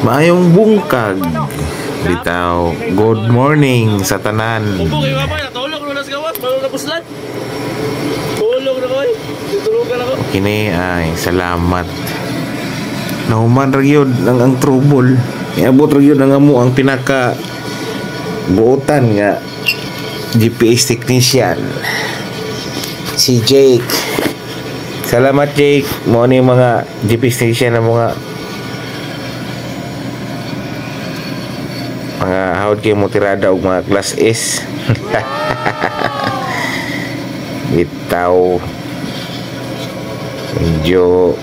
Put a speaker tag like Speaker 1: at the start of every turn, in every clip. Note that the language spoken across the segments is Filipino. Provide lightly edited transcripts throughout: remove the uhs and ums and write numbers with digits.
Speaker 1: Maayong bungkag. Bitaw, good morning sa tanan.
Speaker 2: Upo kay mama, natulog na sa gawas, balong na puslan. Tulog na ko eh. Tutulugan ako.
Speaker 1: Kini ay salamat. Nahuman ra gyud ang trouble. Iabot ra gyud ang amo ang pinaka buotan nga GPS technician. Si Jake. Salamat Jake. Mo ni mga GPS technician na mga hawad kayo mo tirada og mga class S. Bitaw medyo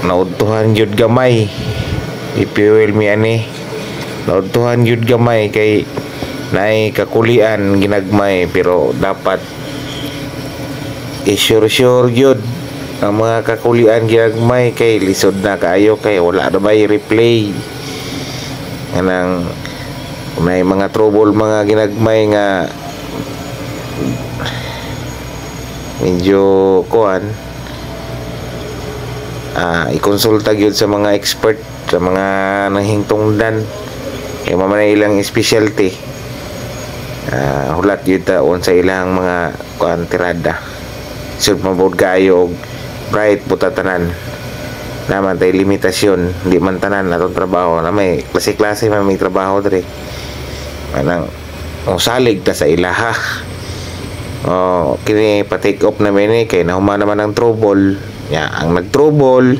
Speaker 1: naudtuhan yun gamay i-fuel mi ani naudtuhan yun gamay kay naay kakulian ginagmay pero dapat i-sure yun ang mga kakulian ginagmay kay lisod na kaayo kay wala na ba i-replay anang may mga trouble mga ginagmay nga medyo kuan ikonsulta gyud sa mga expert sa mga nahingtungdan kay mamanay ilang specialty hulat gyud taon sa ilang mga kuan tirada sud mabud kayo og bright butatanan naman tay limitasyon di man tanan atong trabaho na may klase-klase man may trabaho diri anang salig ta sa ilaha kini pa-take off na mini kay nahuman naman ang trouble ang nag-trouble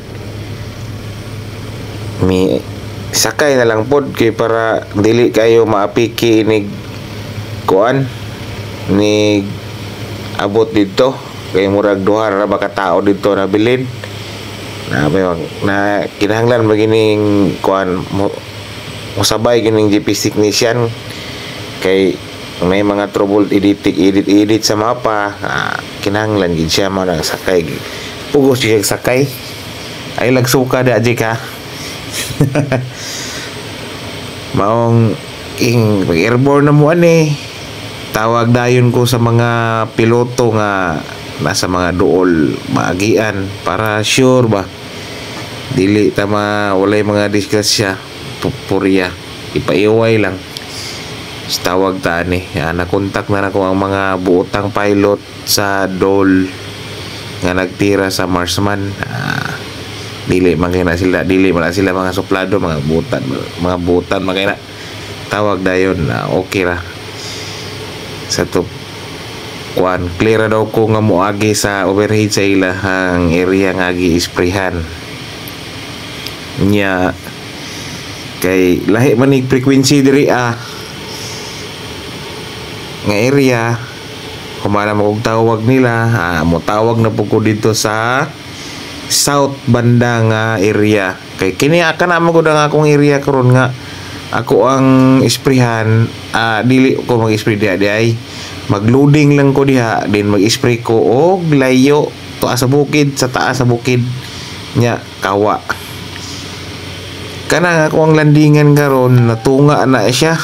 Speaker 1: mi sakay na lang pod kay para dili kayo maapiki inig kuan ni abot dito kay murag duha ra ba ka tao dito na bilin na kinahanglan magining kuan musabay gining GPS technician kay may mga trouble edit sa mapa kinahanglan gid siya mo nang sakay pugos siya sakay ay lagsuka da di ka maong pag airborne na mo ani tawag dayon ko sa mga piloto nga nasa mga duol maagian para sure ba dili tama walay mga disgrasya pupurya ipaiway lang tawag ta ni nakontak na nako ang mga buotang pilot sa DOL nga nagtira sa Marsman dili man sila mga suplado mga butan magana tawag dayon okay ra sa to kuan clear daw ko nga moagi sa overhead sa ilahang area nga gi-sprayhan nya kay lahi man ig frequency diri nga area kumana mo og tawag nila mo tawag na po ko dito sa south banda nga area kay kini aka na mo gud ang akong area karon nga ako ang sprayhan dili ko mag-spray di ay magloading lang ko diha din mag-spray ko og layo tuwa sa bukid sa taas sa bukid nya kawa kana ako ang landingan karon natunga na siya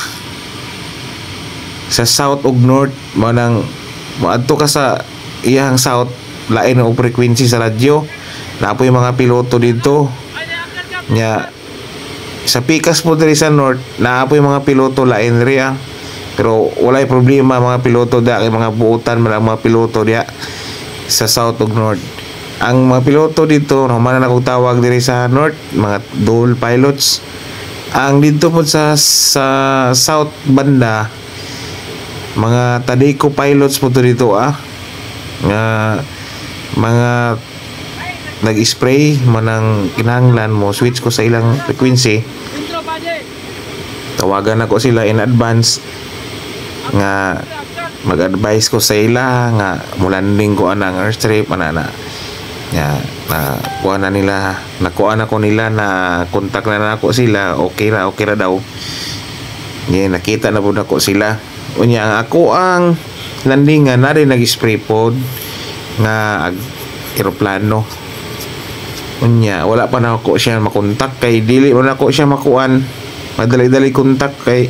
Speaker 1: sa south ug north manang moadto ka sa iyang south lain og frequency sa radyo napoy mga piloto dito nya sa pikas mo diri sa north naapoy mga piloto lain diri pero walay problema mga piloto da kay mga buutan man ang mga piloto diha sa south ug north ang mga piloto dito man na kog tawag diri sa north mga dual pilots ang dito po sa south banda mga Tadeco pilots po to dito mga nag-spray manang kinahanglan mo switch ko sa ilang frequency tawagan ako sila in advance nga mag-advise ko sa ila nga mulanding ko anang airstrip na kuha na nila nakuha na ko nila na kontak na ako sila okay ra daw nakita na po na ko sila unya ang ako ang landingan na rin nag-spray pod nga aeroplano unya wala pa na ako siya makontak kay dili mo na ako siya makuan madali-dali kontak kay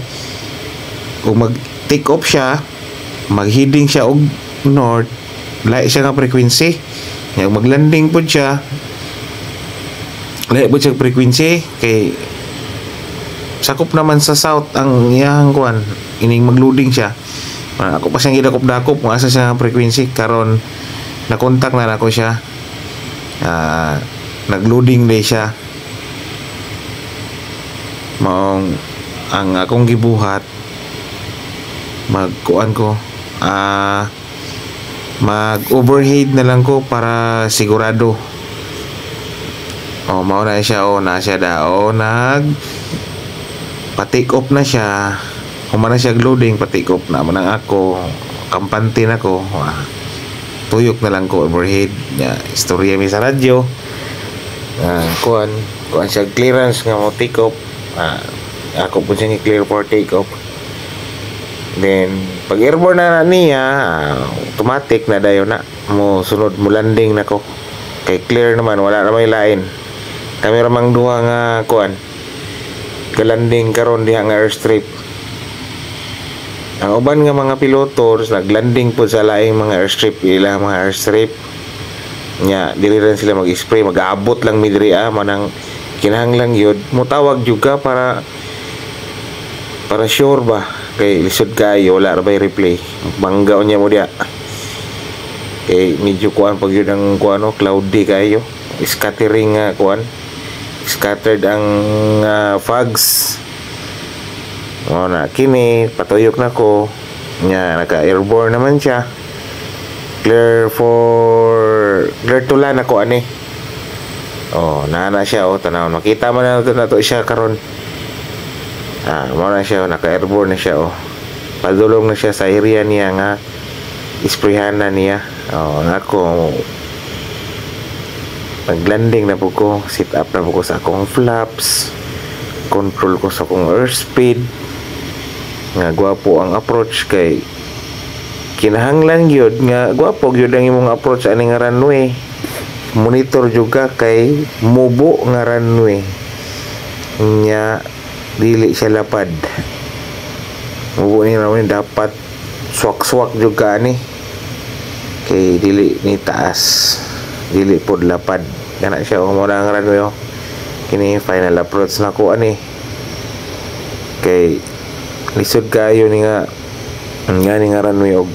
Speaker 1: kung mag take off siya mag-heading siya og north lahi siya nga frequency yang maglanding po siya lahi po siya frequency kay sakop naman sa south ang iyang kuan, ining magloading siya. Ako pa siyang gidakop-dakop kung asa siya nga frequency. Karon nakontak na nako siya. Nagloading day siya. Maong ang akong gibuhat, magkuan ko, mag overhead na lang ko para sigurado. Mao na siya, na siya daw pa-take off na siya. Humana siya loading, pa-take off na man ako, kampante na ko. Tuyok na lang ko overhead. Istorya mi sa radyo. Kuan siya clearance nga mo take off. Ako po siya ni-clear for take off. Then pag airborne na niya, automatic na dayo na mo sunod mo landing na ko. Kay clear naman, wala na may lain. Kami ramang duha nga kuan ka-landing karon diha nga airstrip. Ang uban nga mga piloto naglanding po sa laing mga airstrip, ilang mga airstrip nya dili rin sila mag-spray, mag-aabot lang midri manang kinahanglan yun mo tawag juga para sure ba kay lisod kayo wala ra bay replay bangga niya mo dia kay medyo kuan pag yun ang kuano cloudy kayo, scattering kuan, scattered ang fogs. Na kini patuyok na ko nya naka airborne naman siya, clear to land ako ani. Nana siya tanaw makita man na to siya karon. Mo na siya naka airborne na siya padulong na siya sa area niya nga isprayhan na niya. Ako naglanding na po ko, sit up na po ko sa akong flaps, control ko sa akong airspeed nga gwapo ang approach kay kinahanglan gyud nga gwapo gyud ang imong approach ani nga runway. Monitor juga kay mubo nga runway nya dili siya lapad. Mubo ni runway dapat swak-swak juga ni kay dili ni taas, dili pod lapad kana siya mo na ang runway. Kini final approach na ko ani kay lisod kayo ni nga ni nga runway og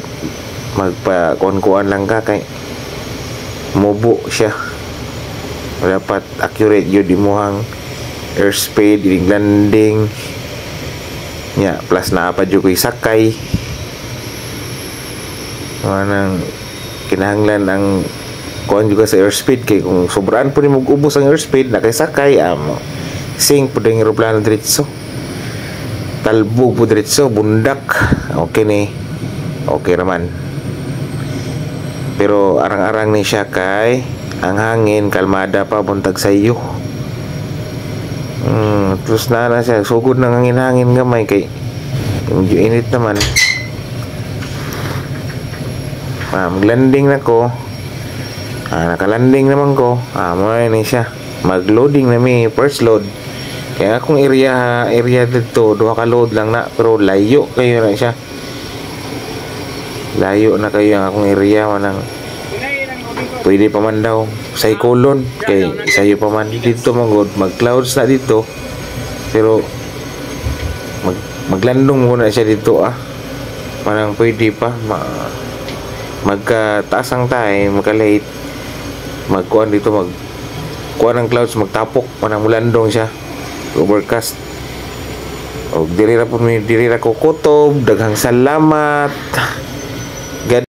Speaker 1: magpa-kuan lang ka kay mubo siya. Dapat accurate yun imuhang airspeed, yung landing nya plus na pa jud ko'y sakay manang kinahanglan ang kuan juga sa airspeed kay kung sobraan po ni mag-ubos ang airspeed na kay sakay sing po yung aeroplano diretso, talbo po diretso, bundak okay naman. Pero arang-arang ni siya kay ang hangin kalmada pa buntag sa iyo. Terus na siya sugod ng hangin-hangin gamay kay medyo init naman. Maglanding na ko. Nakalanding naman ko. Mo ni siya. Magloading na mi first load. Kaya akong area dito duha ka load lang na pero layo kayo na siya. Layo na kayo ang akong area manang pwede pa man daw sa Icolon kay sayo pa man dito mag clouds na dito pero maglandong muna siya dito manang pwede pa magkataas ang time magka-late magkuan dito magkuan ng clouds magtapok manang mulandong siya overcast og diri ra ko kutob daghang salamat.